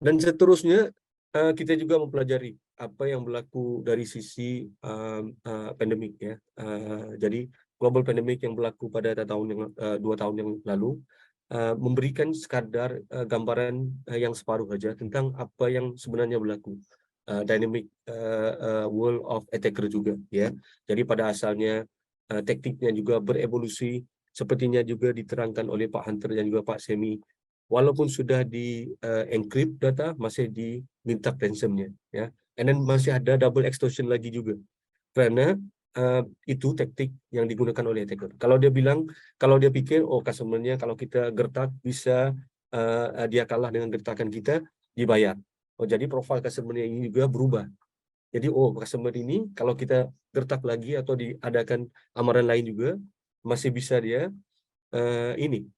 Dan seterusnya kita juga mempelajari apa yang berlaku dari sisi pandemik ya. Jadi global pandemic yang berlaku pada 2 tahun yang lalu memberikan sekadar gambaran yang separuh saja tentang apa yang sebenarnya berlaku. Dynamic world of attacker juga ya. Jadi pada asalnya tekniknya juga berevolusi, sepertinya juga diterangkan oleh Pak Hunter dan juga Pak Semi. Walaupun sudah di encrypt data, masih diminta ransomnya ya. And then masih ada double extortion lagi juga. Karena itu taktik yang digunakan oleh attacker. Kalau dia pikir oh customer-nya kalau kita gertak bisa dia kalah dengan gertakan kita, dibayar. Oh jadi profil customer-nya ini juga berubah. Jadi oh customer ini kalau kita gertak lagi atau diadakan amaran lain juga masih bisa dia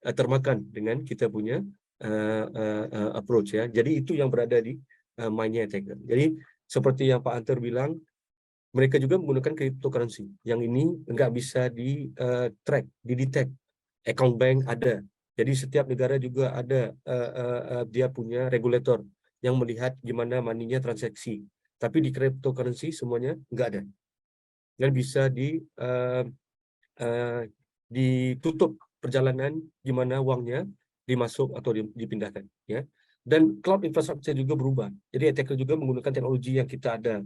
termakan dengan kita punya approach ya. Jadi itu yang berada di mindnya attacker. Jadi seperti yang Pak Anter bilang, mereka juga menggunakan cryptocurrency. Yang ini nggak bisa di track, di-detect. Account bank ada. Jadi setiap negara juga ada dia punya regulator yang melihat gimana money-nya transaksi. Tapi di cryptocurrency semuanya nggak ada. Dan bisa uh, ditutup perjalanan gimana uangnya dimasuk atau dipindahkan ya. Dan cloud infrastructure juga berubah. Jadi attacker juga menggunakan teknologi yang kita ada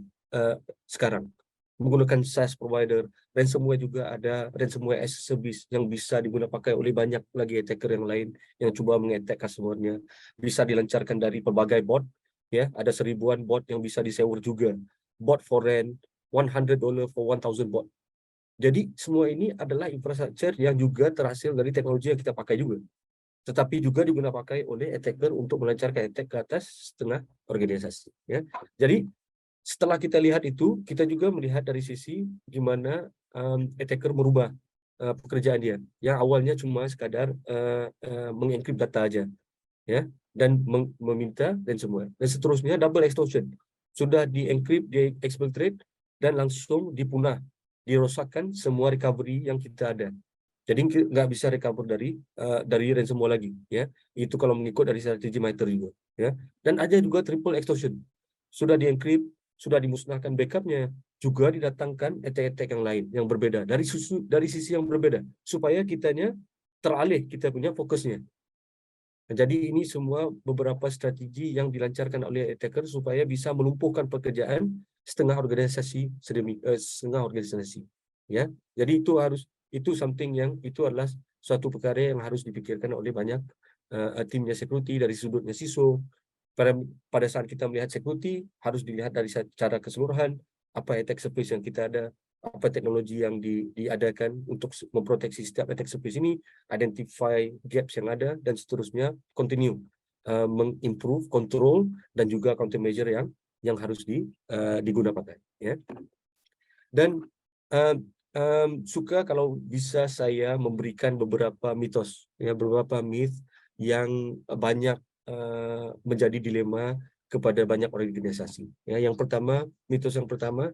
sekarang, menggunakan SaaS provider. Ransomware juga ada, ransomware as a service yang bisa digunakan pakai oleh banyak lagi attacker yang lain yang coba mengetek customer-nya. Bisa dilancarkan dari pelbagai bot ya, ada 1000-an bot yang bisa disewa juga. Bot for rent, $100 for 1000 bot. Jadi semua ini adalah infrastruktur yang juga terhasil dari teknologi yang kita pakai juga. Tetapi juga digunakan pakai oleh attacker untuk melancarkan attack ke atas setengah organisasi. Ya. Jadi setelah kita lihat itu, kita juga melihat dari sisi gimana attacker merubah pekerjaan dia. Yang awalnya cuma sekadar mengenkrip data aja, ya, dan meminta dan semua. Dan seterusnya double extortion. Sudah di-encrypt, di-exfiltrate, dan langsung dipunah, dirosakkan semua recovery yang kita ada. Jadi nggak bisa recover dari ransomware lagi, ya. Itu kalau mengikut dari strategi MITRE juga, ya. Dan ada juga triple extortion. Sudah di-encrypt, sudah dimusnahkan backupnya, juga didatangkan attack-attack yang lain yang berbeda dari sisi yang berbeda supaya kitanya teralih kita punya fokusnya. Jadi ini semua beberapa strategi yang dilancarkan oleh attacker supaya bisa melumpuhkan pekerjaan setengah organisasi setengah organisasi. Ya, jadi itu something yang itu adalah suatu perkara yang harus dipikirkan oleh banyak timnya security dari sudutnya CISO. Pada saat kita melihat security harus dilihat dari secara keseluruhan apa attack surface yang kita ada, apa teknologi yang diadakan untuk memproteksi setiap attack surface ini, identify gaps yang ada, dan seterusnya continue mengimprove control dan juga countermeasure yang harus digunakan ya. Dan suka kalau bisa saya memberikan beberapa mitos ya, beberapa myth yang banyak menjadi dilema kepada banyak organisasi ya. Yang pertama, mitos yang pertama,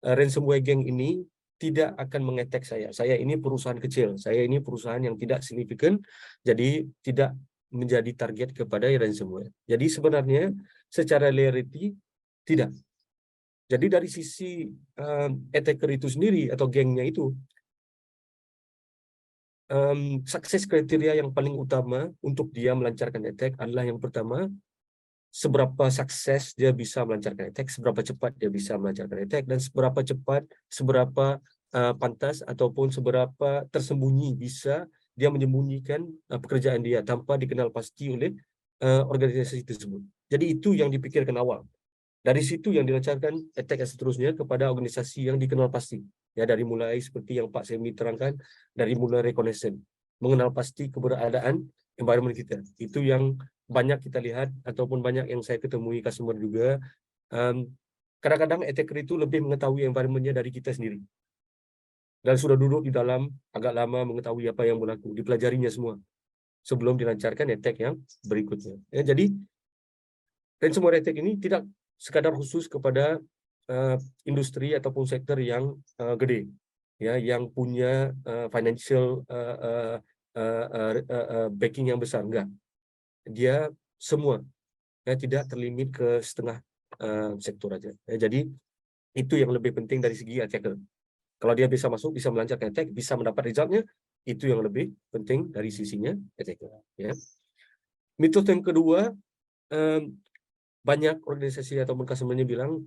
ransomware gang ini tidak akan mengetek saya. Saya ini perusahaan kecil, saya ini perusahaan yang tidak signifikan, jadi tidak menjadi target kepada ransomware. Jadi sebenarnya secara reality tidak. Jadi dari sisi attacker itu sendiri atau gengnya itu, sukses kriteria yang paling utama untuk dia melancarkan attack adalah yang pertama, seberapa sukses dia bisa melancarkan attack, seberapa cepat dia bisa melancarkan attack, dan seberapa cepat, seberapa pantas ataupun seberapa tersembunyi bisa dia menyembunyikan pekerjaan dia tanpa dikenal pasti oleh organisasi tersebut. Jadi itu yang dipikirkan awal. Dari situ yang dilancarkan attack dan seterusnya kepada organisasi yang dikenal pasti. Ya, dari mulai seperti yang Pak Semi terangkan, dari mulai reconnaissance, mengenal pasti keberadaan environment kita. Itu yang banyak kita lihat ataupun banyak yang saya ketemui customer juga. Kadang-kadang attacker itu lebih mengetahui environment-nya dari kita sendiri. Dan sudah duduk di dalam agak lama mengetahui apa yang berlaku, dipelajarinya semua sebelum dilancarkan attack yang berikutnya. Ya, jadi ransomware attack ini tidak sekadar khusus kepada industri ataupun sektor yang gede, ya, yang punya financial backing yang besar, enggak. Dia semua ya, tidak terlimit ke setengah sektor aja. Ya, jadi itu yang lebih penting dari segi attacker. Kalau dia bisa masuk, bisa melancarkan attack, bisa mendapat resultnya, itu yang lebih penting dari sisinya attacker. Ya. Mitos yang kedua, banyak organisasi ataupun customer-nya bilang,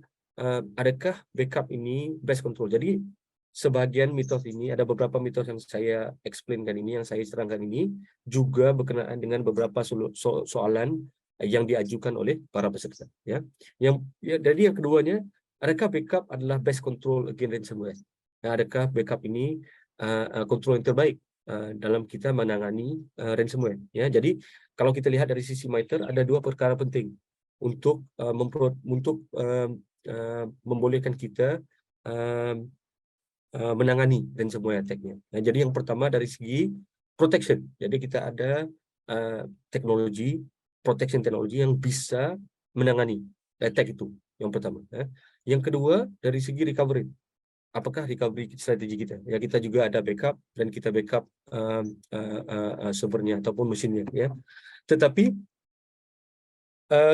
adakah backup ini best control? Jadi sebagian mitos ini, ada beberapa mitos yang saya explain-kan ini, yang saya terangkan ini, juga berkenaan dengan beberapa soalan yang diajukan oleh para peserta. Ya, jadi yang keduanya, adakah backup adalah best control against ransomware? Nah, adakah backup ini kontrol yang terbaik dalam kita menangani ransomware? Ya, jadi kalau kita lihat dari sisi MITRE, ada dua perkara penting untuk membolehkan kita menangani ransomware attack-nya. Nah, jadi yang pertama dari segi protection. Jadi kita ada teknologi protection teknologi yang bisa menangani attack itu. Yang pertama. Ya. Yang kedua dari segi recovery. Apakah recovery strategi kita? Ya, kita juga ada backup dan kita backup servernya ataupun mesinnya. Ya. Tetapi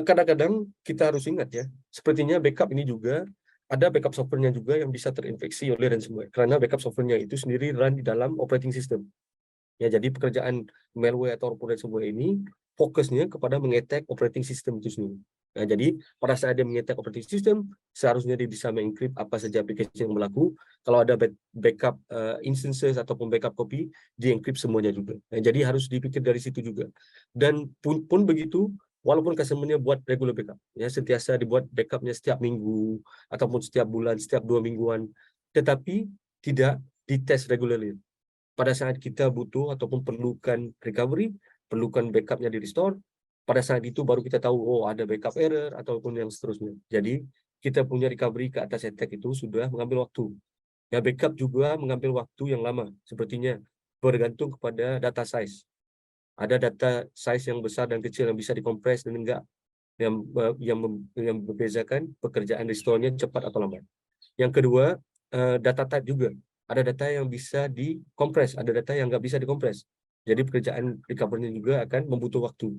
kadang-kadang kita harus ingat ya, sepertinya backup ini juga ada backup software-nya juga yang bisa terinfeksi oleh ransomware. Karena backup software-nya itu sendiri run di dalam operating system. Ya, jadi pekerjaan malware atau ransomware ini fokusnya kepada mengetek operating system itu sendiri. Nah, jadi pada saat dia mengetek operating system, seharusnya dia bisa mengencrypt apa saja aplikasi yang berlaku. Kalau ada backup instances ataupun backup copy, di-encrypt semuanya juga. Nah, jadi harus dipikir dari situ juga. Dan pun begitu, walaupun customer-nya buat regular backup, ya sentiasa dibuat backupnya setiap minggu ataupun setiap bulan, setiap 2 mingguan, tetapi tidak dites regularly. Pada saat kita butuh ataupun perlukan recovery, perlukan backupnya di restore, pada saat itu baru kita tahu, oh ada backup error ataupun yang seterusnya. Jadi kita punya recovery ke atas attack itu sudah mengambil waktu. Ya, backup juga mengambil waktu yang lama, sepertinya bergantung kepada data size. Ada data size yang besar dan kecil yang bisa dikompres dan enggak, yang membezakan pekerjaan restore-nya cepat atau lambat. Yang kedua, data type juga. Ada data yang bisa dikompres, ada data yang nggak bisa dikompres. Jadi pekerjaan recovery-nya juga akan membutuh waktu.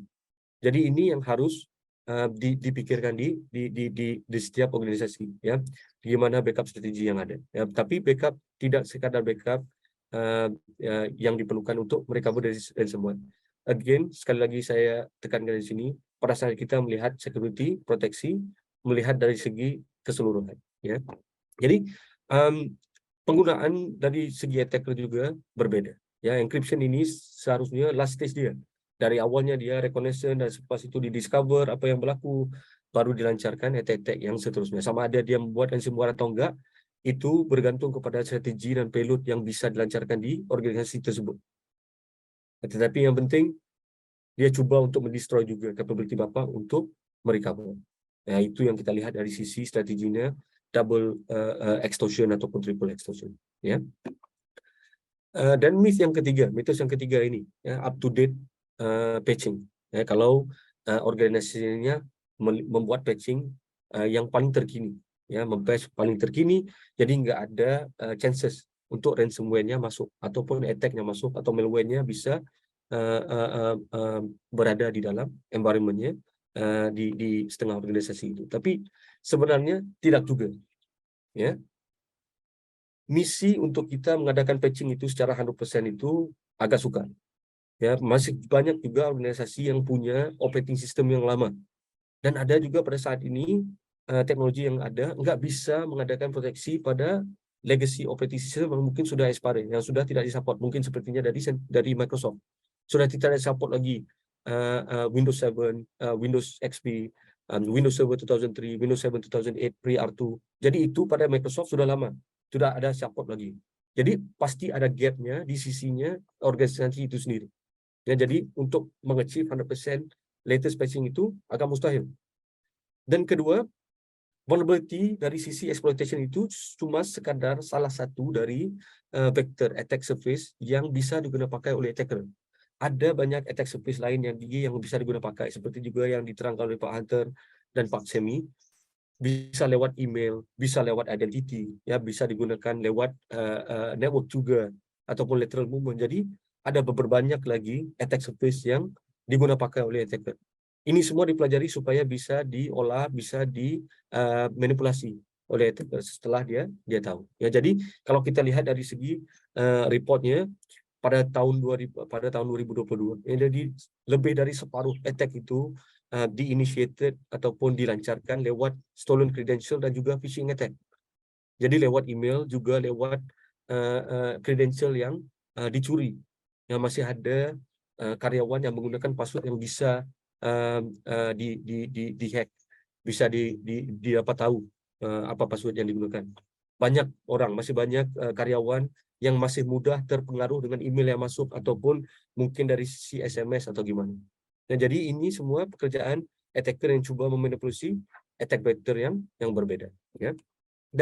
Jadi ini yang harus dipikirkan di setiap organisasi, ya. Gimana backup strategi yang ada. Ya, tapi backup tidak sekadar backup yang diperlukan untuk recover dari semua. Again, sekali lagi saya tekankan di sini, pada saat kita melihat security, proteksi, melihat dari segi keseluruhan. Ya. Jadi penggunaan dari segi attacker juga berbeda. Ya, encryption ini seharusnya last stage dia. Dari awalnya dia reconnaissance dan selepas itu didiscover apa yang berlaku, baru dilancarkan attack-attack yang seterusnya. Sama ada dia membuat ransomware atau enggak, itu bergantung kepada strategi dan payload yang bisa dilancarkan di organisasi tersebut. Tetapi yang penting, dia coba untuk mendestroy juga capability Bapak untuk merecover. Nah, itu yang kita lihat dari sisi strateginya double extortion ataupun triple extortion. Ya. Dan mitos yang ketiga ini, ya, up to date patching. Ya, kalau organisasinya membuat patching yang paling terkini, ya, mempatch paling terkini, jadi nggak ada chances untuk ransomware-nya masuk ataupun attack-nya masuk atau malware-nya bisa berada di dalam environment-nya di setengah organisasi itu. Tapi sebenarnya tidak juga, ya. Misi untuk kita mengadakan patching itu secara 100% itu agak sukar. Ya, masih banyak juga organisasi yang punya operating system yang lama. Dan ada juga pada saat ini teknologi yang ada nggak bisa mengadakan proteksi pada legacy operating system yang mungkin sudah expire, yang sudah tidak disupport, mungkin sepertinya dari Microsoft. Sudah tidak support lagi Windows 7, Windows XP, Windows Server 2003, Windows 7 2008, pre-R2. Jadi itu pada Microsoft sudah lama, sudah ada support lagi. Jadi pasti ada gap-nya di sisinya organisasi itu sendiri. Ya, jadi untuk mengachieve 100% latest patching itu agak mustahil. Dan kedua, vulnerability dari sisi exploitation itu cuma sekadar salah satu dari vector attack surface yang bisa digunakan pakai oleh attacker. Ada banyak attack surface lain yang bisa digunakan pakai, seperti juga yang diterangkan oleh Pak Hunter dan Pak Semi. Bisa lewat email, bisa lewat identity, ya, bisa digunakan lewat network juga ataupun lateral movement. Jadi ada beberapa banyak lagi attack surface yang digunakan pakai oleh attacker. Ini semua dipelajari supaya bisa diolah, bisa dimanipulasi oleh attacker setelah dia tahu. Ya, jadi kalau kita lihat dari segi reportnya pada tahun 2022, ya, jadi lebih dari separuh attack itu diinitiated ataupun dilancarkan lewat stolen credential dan juga phishing attack. Jadi lewat email, juga lewat credential yang dicuri, yang masih ada karyawan yang menggunakan password yang bisa dihack, bisa didapat tahu apa password yang digunakan. Banyak orang, masih banyak karyawan yang masih mudah terpengaruh dengan email yang masuk ataupun mungkin dari sisi SMS atau gimana. Nah, jadi ini semua pekerjaan attacker yang coba memanipulasi attack vector yang berbeda. Ya.